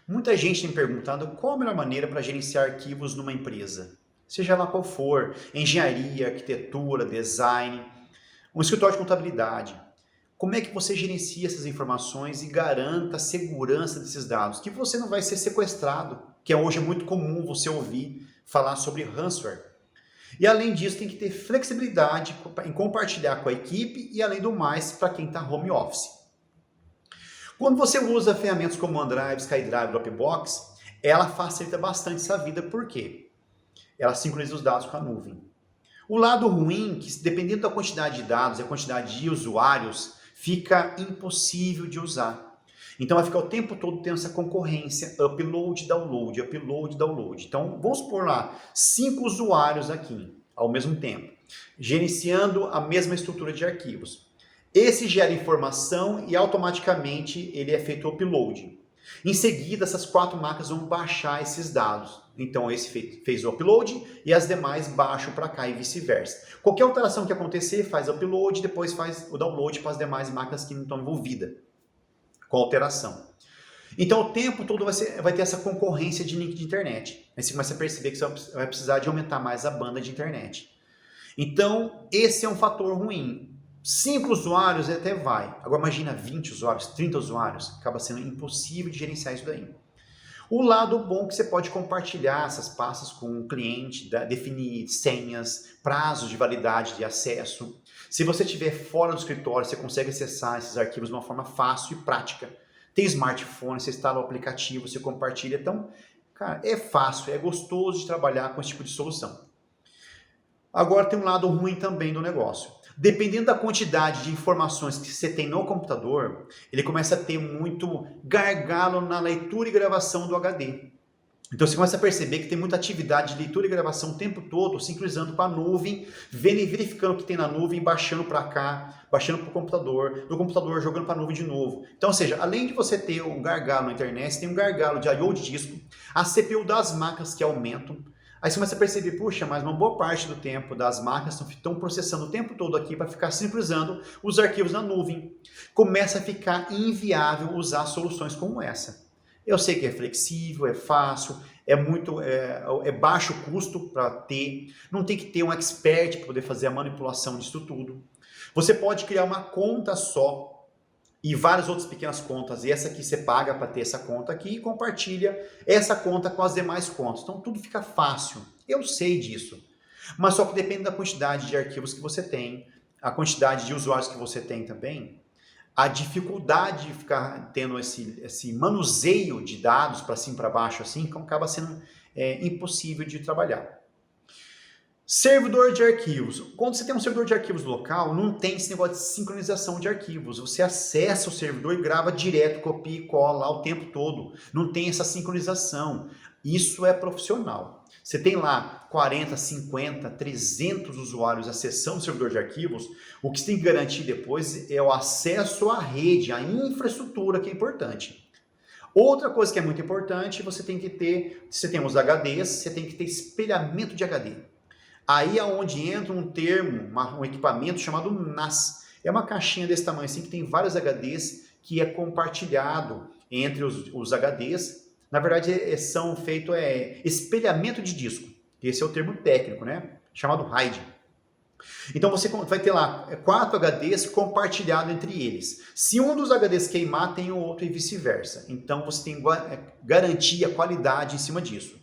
Muita gente tem perguntado qual a melhor maneira para gerenciar arquivos numa empresa, seja lá qual for, engenharia, arquitetura, design, um escritório de contabilidade. Como é que você gerencia essas informações e garanta a segurança desses dados? Que você não vai ser sequestrado, que hoje é muito comum você ouvir falar sobre ransomware. E além disso, tem que ter flexibilidade em compartilhar com a equipe e além do mais, para quem está home office. Quando você usa ferramentas como OneDrive, SkyDrive, Dropbox, ela facilita bastante essa vida, por quê? Ela sincroniza os dados com a nuvem. O lado ruim, que dependendo da quantidade de dados e a quantidade de usuários, fica impossível de usar. Então vai ficar o tempo todo tendo essa concorrência, upload, download, upload, download. Então vamos supor lá, 5 usuários aqui ao mesmo tempo, gerenciando a mesma estrutura de arquivos. Esse gera informação e automaticamente ele é feito o upload. Em seguida, essas 4 máquinas vão baixar esses dados. Então, esse fez o upload e as demais baixam para cá e vice-versa. Qualquer alteração que acontecer, faz o upload e depois faz o download para as demais máquinas que não estão envolvidas com a alteração. Então, o tempo todo vai ter essa concorrência de link de internet. Aí você começa a perceber que você vai precisar de aumentar mais a banda de internet. Então, esse é um fator ruim. 5 usuários até vai. Agora imagina 20 usuários, 30 usuários. Acaba sendo impossível de gerenciar isso daí. O lado bom é que você pode compartilhar essas pastas com o cliente, definir senhas, prazos de validade de acesso. Se você estiver fora do escritório, você consegue acessar esses arquivos de uma forma fácil e prática. Tem smartphone, você instala o aplicativo, você compartilha. Então, cara, é fácil, é gostoso de trabalhar com esse tipo de solução. Agora tem um lado ruim também do negócio. Dependendo da quantidade de informações que você tem no computador, ele começa a ter muito gargalo na leitura e gravação do HD. Então você começa a perceber que tem muita atividade de leitura e gravação o tempo todo, sincronizando com a nuvem, vendo e verificando o que tem na nuvem, baixando para cá, baixando para o computador, do computador jogando para a nuvem de novo. Então, ou seja, além de você ter um gargalo na internet, você tem um gargalo de I/O de disco, a CPU das máquinas que aumentam. Aí você começa a perceber, puxa, mas uma boa parte do tempo das máquinas estão processando o tempo todo aqui para ficar sincronizando os arquivos na nuvem. Começa a ficar inviável usar soluções como essa. Eu sei que é flexível, é fácil, é baixo custo para ter, não tem que ter um expert para poder fazer a manipulação disso tudo. Você pode criar uma conta só e várias outras pequenas contas, e essa aqui você paga para ter essa conta aqui e compartilha essa conta com as demais contas. Então tudo fica fácil, eu sei disso. Mas só que depende da quantidade de arquivos que você tem, a quantidade de usuários que você tem também, a dificuldade de ficar tendo esse manuseio de dados para cima e para baixo assim, então acaba sendo impossível de trabalhar. Servidor de arquivos. Quando você tem um servidor de arquivos local, não tem esse negócio de sincronização de arquivos. Você acessa o servidor e grava direto, copia e cola lá o tempo todo. Não tem essa sincronização. Isso é profissional. Você tem lá 40, 50, 300 usuários acessando o servidor de arquivos, o que você tem que garantir depois é o acesso à rede, à infraestrutura, que é importante. Outra coisa que é muito importante, você tem os HDs, você tem que ter espelhamento de HD. Aí é onde entra um termo, um equipamento chamado NAS. É uma caixinha desse tamanho assim, que tem vários HDs, que é compartilhado entre os HDs. Na verdade, são feitos espelhamento de disco. Esse é o termo técnico, né? Chamado RAID. Então você vai ter lá 4 HDs compartilhados entre eles. Se um dos HDs queimar, tem o outro e vice-versa. Então você tem garantia, qualidade em cima disso.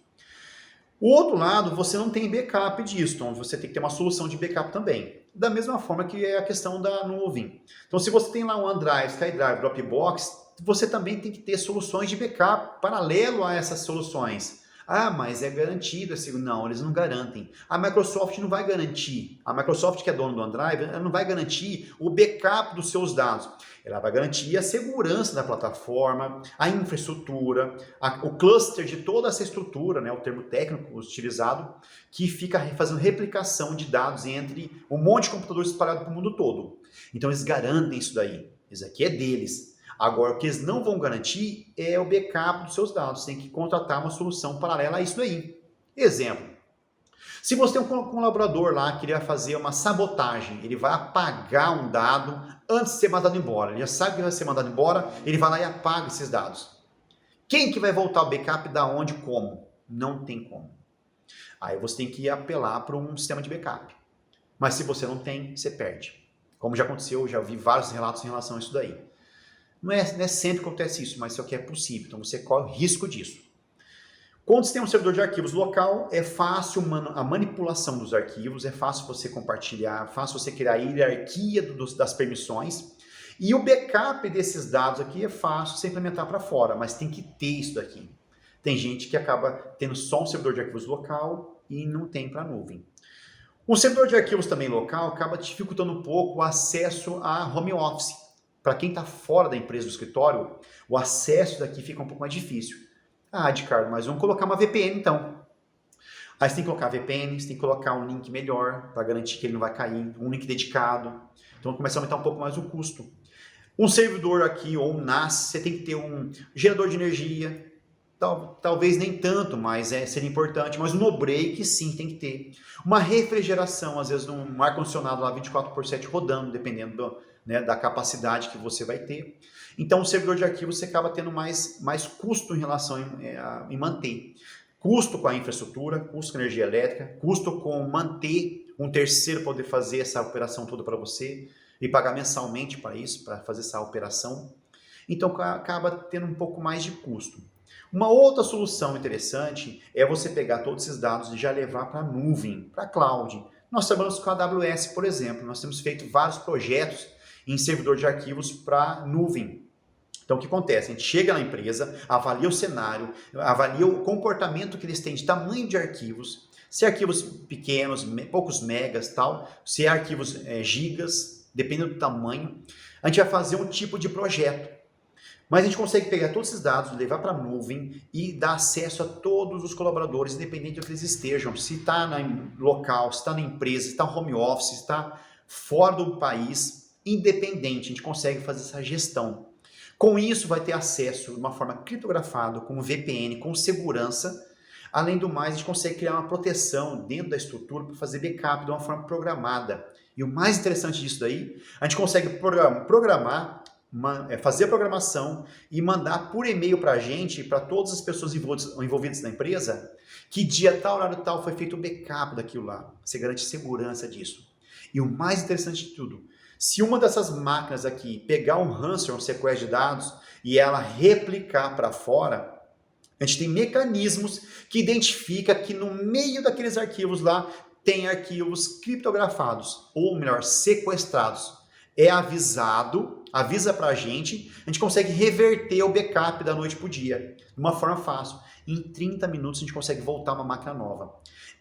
O outro lado, você não tem backup disso, então você tem que ter uma solução de backup também. Da mesma forma que é a questão da nuvem. Então se você tem lá um OneDrive, SkyDrive, Dropbox, você também tem que ter soluções de backup paralelo a essas soluções. Ah, mas é garantido. Não, eles não garantem. A Microsoft não vai garantir. A Microsoft, que é dona do OneDrive, ela não vai garantir o backup dos seus dados. Ela vai garantir a segurança da plataforma, a infraestrutura, o cluster de toda essa estrutura, né, o termo técnico utilizado, que fica fazendo replicação de dados entre um monte de computadores espalhados para o mundo todo. Então eles garantem isso daí. Isso aqui é deles. Agora, o que eles não vão garantir é o backup dos seus dados. Tem que contratar uma solução paralela a isso daí. Exemplo. Se você tem um colaborador lá que ele vai fazer uma sabotagem, ele vai apagar um dado antes de ser mandado embora. Ele já sabe que vai ser mandado embora, ele vai lá e apaga esses dados. Quem que vai voltar o backup da onde, como? Não tem como. Aí você tem que apelar para um sistema de backup. Mas se você não tem, você perde. Como já aconteceu, já vi vários relatos em relação a isso daí. Não é sempre que acontece isso, mas isso aqui é possível. Então você corre o risco disso. Quando você tem um servidor de arquivos local, é fácil a manipulação dos arquivos, é fácil você compartilhar, fácil você criar a hierarquia das permissões. E o backup desses dados aqui é fácil você implementar para fora, mas tem que ter isso daqui. Tem gente que acaba tendo só um servidor de arquivos local e não tem para a nuvem. O servidor de arquivos também local acaba dificultando um pouco o acesso a home office. Para quem está fora da empresa, do escritório, o acesso daqui fica um pouco mais difícil. Ah, Ricardo, mas vamos colocar uma VPN então. Aí você tem que colocar VPN, você tem que colocar um link melhor para garantir que ele não vai cair, um link dedicado. Então começa a aumentar um pouco mais o custo. Um servidor aqui ou um NAS, você tem que ter um gerador de energia, talvez nem tanto, mas seria importante. Mas um no-break sim tem que ter. Uma refrigeração, às vezes um ar-condicionado lá 24/7 rodando, dependendo da capacidade que você vai ter. Então o servidor de arquivo você acaba tendo mais custo em relação em manter. Custo com a infraestrutura, custo com a energia elétrica, custo com manter um terceiro poder fazer essa operação toda para você e pagar mensalmente para isso, para fazer essa operação. Então acaba tendo um pouco mais de custo. Uma outra solução interessante é você pegar todos esses dados e já levar para a nuvem, para a cloud. Nós trabalhamos com a AWS, por exemplo. Nós temos feito vários projetos em servidor de arquivos para nuvem. Então, o que acontece? A gente chega na empresa, avalia o cenário, avalia o comportamento que eles têm de tamanho de arquivos, se é arquivos pequenos, poucos megas, tal, se é arquivos gigas, dependendo do tamanho. A gente vai fazer um tipo de projeto. Mas a gente consegue pegar todos esses dados, levar para a nuvem e dar acesso a todos os colaboradores, independente de onde eles estejam. Se está no local, se está na empresa, se está no home office, se está fora do país, independente, a gente consegue fazer essa gestão. Com isso, vai ter acesso de uma forma criptografada, com VPN, com segurança. Além do mais, a gente consegue criar uma proteção dentro da estrutura para fazer backup de uma forma programada. E o mais interessante disso daí, a gente consegue programar, fazer a programação e mandar por e-mail para a gente, para todas as pessoas envolvidas na empresa, que dia tal, horário tal, foi feito o backup daquilo lá. Você garante segurança disso. E o mais interessante de tudo, se uma dessas máquinas aqui pegar um ransomware, um sequestro de dados, e ela replicar para fora, a gente tem mecanismos que identifica que no meio daqueles arquivos lá, tem arquivos criptografados, ou melhor, sequestrados. É avisado, avisa para a gente consegue reverter o backup da noite para o dia, de uma forma fácil. Em 30 minutos a gente consegue voltar uma máquina nova.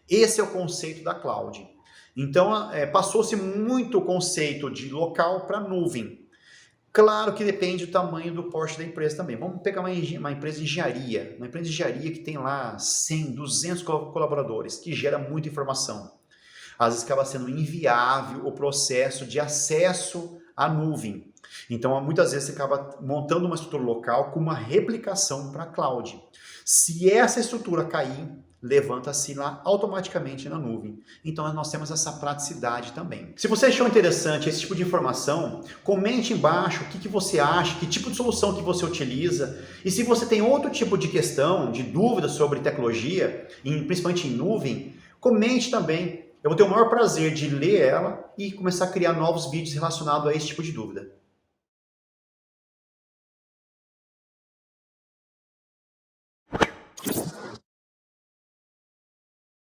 Esse é o conceito da cloud. Então, passou-se muito o conceito de local para nuvem. Claro que depende do tamanho do porte da empresa também. Vamos pegar uma empresa de engenharia. Uma empresa de engenharia que tem lá 100, 200 colaboradores, que gera muita informação. Às vezes acaba sendo inviável o processo de acesso à nuvem. Então, muitas vezes você acaba montando uma estrutura local com uma replicação para a cloud. Se essa estrutura cair, levanta-se lá automaticamente na nuvem. Então nós temos essa praticidade também. Se você achou interessante esse tipo de informação, comente embaixo o que você acha, que tipo de solução que você utiliza, e se você tem outro tipo de questão, de dúvida sobre tecnologia, principalmente em nuvem, comente também. Eu vou ter o maior prazer de ler ela e começar a criar novos vídeos relacionados a esse tipo de dúvida.